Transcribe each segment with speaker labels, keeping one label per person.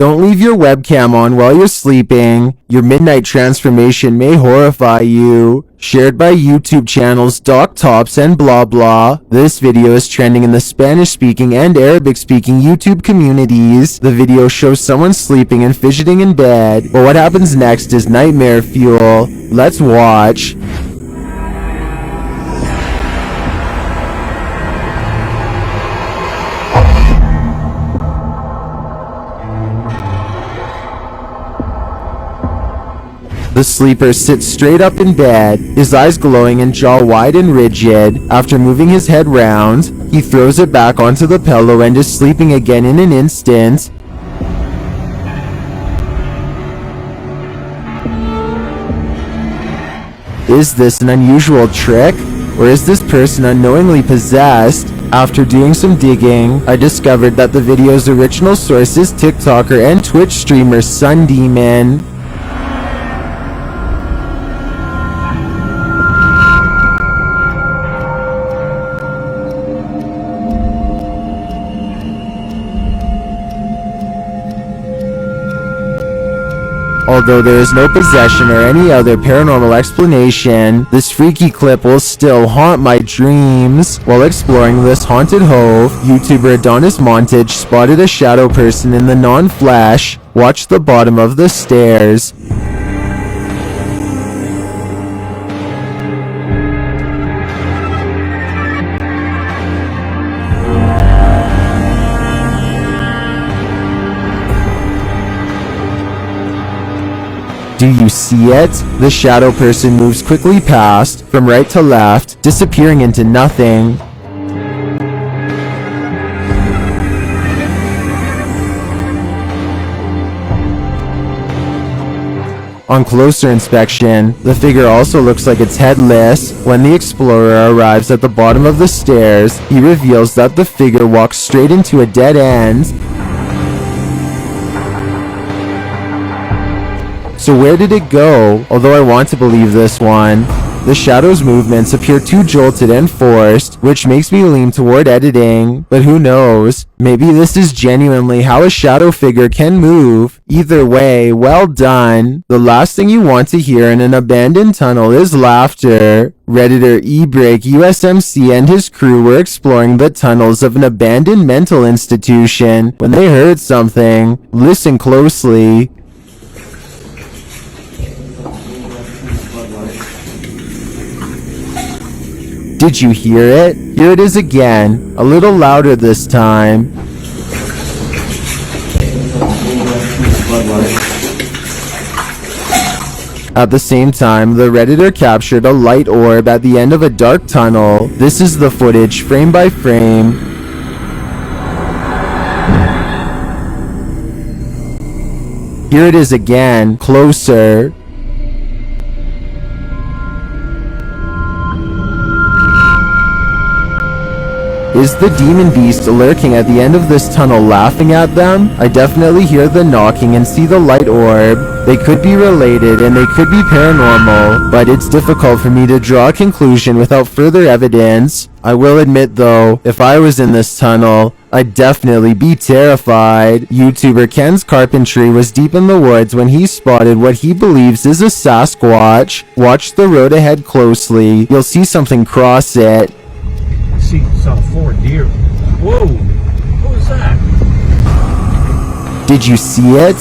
Speaker 1: Don't leave your webcam on while you're sleeping. Your midnight transformation may horrify you. Shared by YouTube channels Doc Tops and blah blah. This video is trending in the Spanish-speaking and Arabic-speaking YouTube communities. The video shows someone sleeping and fidgeting in bed, but what happens next is nightmare fuel. Let's watch. The sleeper sits straight up in bed, his eyes glowing and jaw wide and rigid. After moving his head round, he throws it back onto the pillow and is sleeping again in an instant. Is this an unusual trick? Or is this person unknowingly possessed? After doing some digging, I discovered that the video's original source is TikToker and Twitch streamer SunDemon. Although there is no possession or any other paranormal explanation, this freaky clip will still haunt my dreams. While exploring this haunted hove, YouTuber Adonis Montage spotted a shadow person in the non-flesh. Watch the bottom of the stairs. Do you see it? The shadow person moves quickly past, from right to left, disappearing into nothing. On closer inspection, the figure also looks like it's headless. When the explorer arrives at the bottom of the stairs, he reveals that the figure walks straight into a dead end. So where did it go? Although I want to believe this one. The shadow's movements appear too jolted and forced, which makes me lean toward editing. But who knows? Maybe this is genuinely how a shadow figure can move. Either way, well done. The last thing you want to hear in an abandoned tunnel is laughter. Redditor eBreak USMC and his crew were exploring the tunnels of an abandoned mental institution when they heard something. Listen closely. Did you hear it? Here it is again, a little louder this time. At the same time, the Redditor captured a light orb at the end of a dark tunnel. This is the footage frame by frame. Here it is again, closer. Is the demon beast lurking at the end of this tunnel laughing at them? I definitely hear the knocking and see the light orb. They could be related and they could be paranormal, but it's difficult for me to draw a conclusion without further evidence. I will admit though, if I was in this tunnel, I'd definitely be terrified. YouTuber Ken's Carpentry was deep in the woods when he spotted what he believes is a Sasquatch. Watch the road ahead closely. You'll see something cross it.
Speaker 2: Saw 4 deer. Whoa! What was that?
Speaker 1: Did you see it?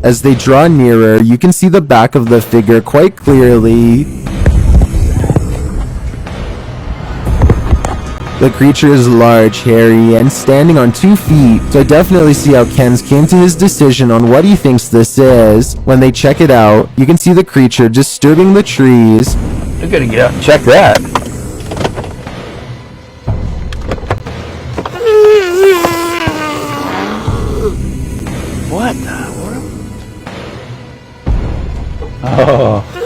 Speaker 1: As they draw nearer, you can see the back of the figure quite clearly. The creature is large, hairy, and standing on 2 feet, so I definitely see how Ken's came to his decision on what he thinks this is. When they check it out, you can see the creature disturbing the trees.
Speaker 3: You gotta get out and check that. What the world? Oh.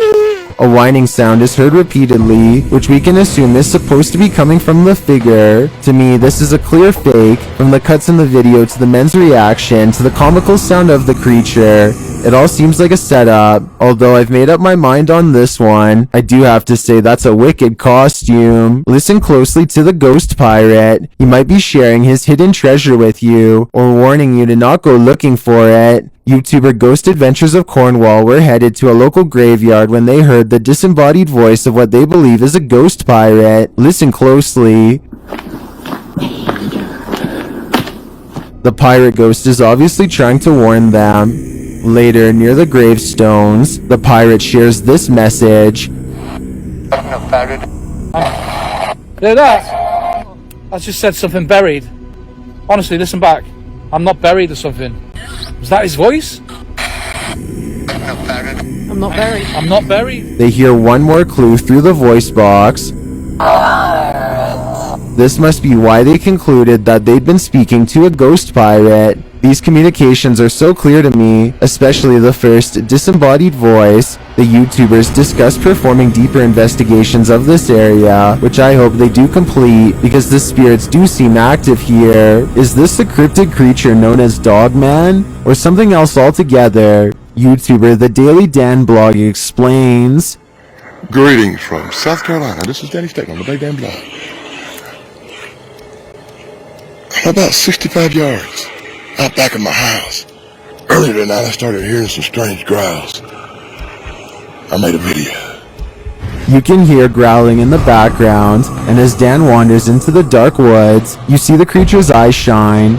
Speaker 1: A whining sound is heard repeatedly, which we can assume is supposed to be coming from the figure. To me, this is a clear fake, from the cuts in the video to the men's reaction to the comical sound of the creature. It all seems like a setup. Although I've made up my mind on this one, I do have to say that's a wicked costume. Listen closely to the ghost pirate. He might be sharing his hidden treasure with you, or warning you to not go looking for it. YouTuber Ghost Adventures of Cornwall were headed to a local graveyard when they heard the disembodied voice of what they believe is a ghost pirate. Listen closely. The pirate ghost is obviously trying to warn them. Later, near the gravestones, the pirate shares this message.
Speaker 4: Hear that? I just said something buried. Honestly, listen back. I'm not buried or something. Was that his voice? I'm not buried. I'm not buried.
Speaker 1: They hear one more clue through the voice box. This must be why they concluded that they'd been speaking to a ghost pirate. These communications are so clear to me, especially the first disembodied voice. The YouTubers discuss performing deeper investigations of this area, which I hope they do complete, because the spirits do seem active here. Is this the cryptid creature known as Dogman, or something else altogether? YouTuber The Daily Dan Blog explains.
Speaker 5: Greetings from South Carolina. This is Danny Staten on the Bay Dan Blog. I'm about 65 yards out back of my house. Earlier tonight I started hearing some strange growls. I made a video.
Speaker 1: You can hear growling in the background, and as Dan wanders into the dark woods, you see the creature's eyes shine.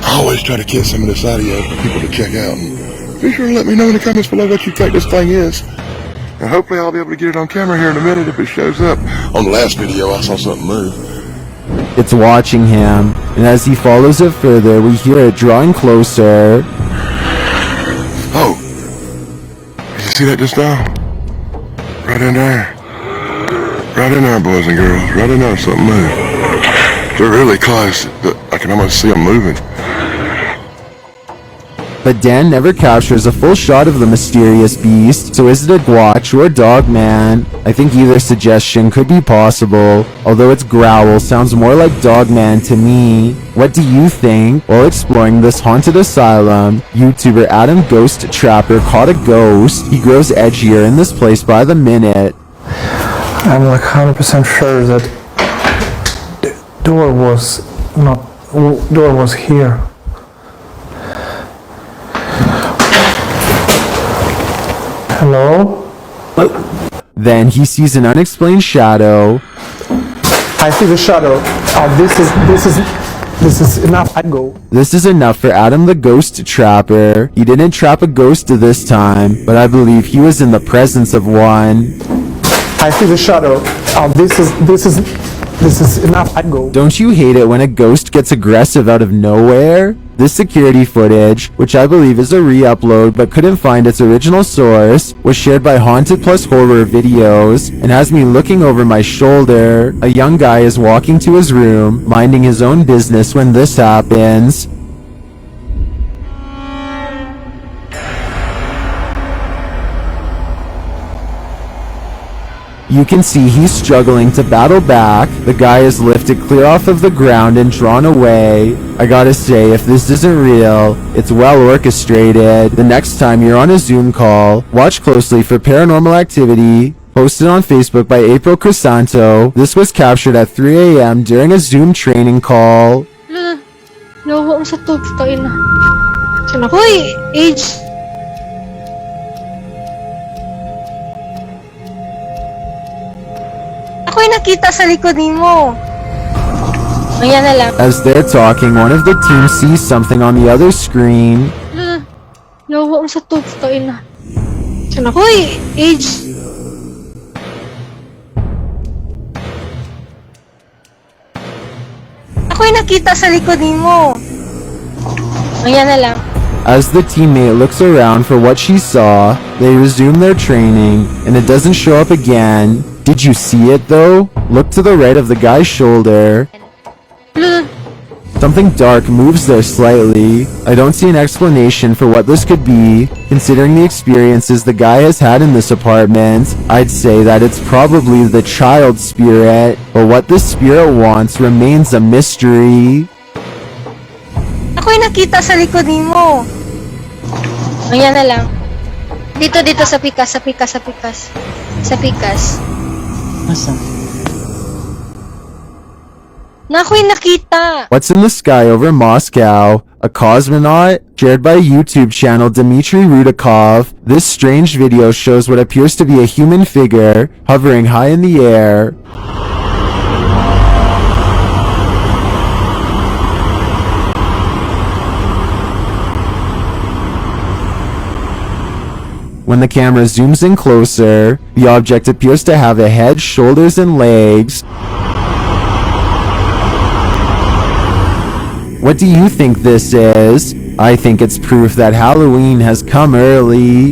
Speaker 5: I always try to get some of this audio for people to check out. And be sure to let me know in the comments below what you think this thing is. And hopefully I'll be able to get it on camera here in a minute if it shows up. On the last video I saw something move.
Speaker 1: It's watching him, and as he follows it further, we hear it drawing closer.
Speaker 5: Oh! Did you see that just now? Right in there. Right in there, boys and girls. Right in there, something moved. They're really close. I can almost see them moving.
Speaker 1: But Dan never captures a full shot of the mysterious beast, so is it a Gwatch or a Dogman? I think either suggestion could be possible, although its growl sounds more like Dogman to me. What do you think? While exploring this haunted asylum, YouTuber Adam Ghost Trapper caught a ghost. He grows edgier in this place by the minute.
Speaker 6: I'm like 100% sure that the door was here. Hello?
Speaker 1: Then he sees an unexplained shadow.
Speaker 6: I see the shadow. This is enough. I go.
Speaker 1: This is enough for Adam the Ghost Trapper. He didn't trap a ghost this time, but I believe he was in the presence of one.
Speaker 6: I see the shadow. This is enough. I go.
Speaker 1: Don't you hate it when a ghost gets aggressive out of nowhere? This security footage, which I believe is a re-upload but couldn't find its original source, was shared by Haunted Plus Horror Videos and has me looking over my shoulder. A young guy is walking to his room, minding his own business when this happens. You can see he's struggling to battle back. The guy is lifted clear off of the ground and drawn away. I gotta say, if this isn't real, it's well orchestrated. The next time you're on a Zoom call, watch closely for Paranormal Activity. Posted on Facebook by April Crisanto. This was captured at 3 a.m. during a Zoom training call.
Speaker 7: Nawa mo sa to, kain na. Sana ko, age. Ako'y nakita sa likod mo. Ayan na lang.
Speaker 1: As they're talking, one of the team sees something on the other screen.
Speaker 7: Nawa mo sa to, kain na. Sana ko, age. Ako'y nakita sa likod mo. Ayan na lang.
Speaker 1: As the teammate looks around for what she saw, they resume their training, and it doesn't show up again. Did you see it though? Look to the right of the guy's shoulder. Something dark moves there slightly. I don't see an explanation for what this could be. Considering the experiences the guy has had in this apartment, I'd say that it's probably the child spirit, but what this spirit wants remains a mystery.
Speaker 7: Ako'y nakita sa likod mo. Ayan na lang. Dito, sa pikas. Sa pikas.
Speaker 8: Asan?
Speaker 7: Nako'y nakita.
Speaker 1: What's in the sky over Moscow? A cosmonaut? Shared by YouTube channel Dmitry Rudakov, this strange video shows what appears to be a human figure hovering high in the air. When the camera zooms in closer, the object appears to have a head, shoulders, and legs. What do you think this is? I think it's proof that Halloween has come early.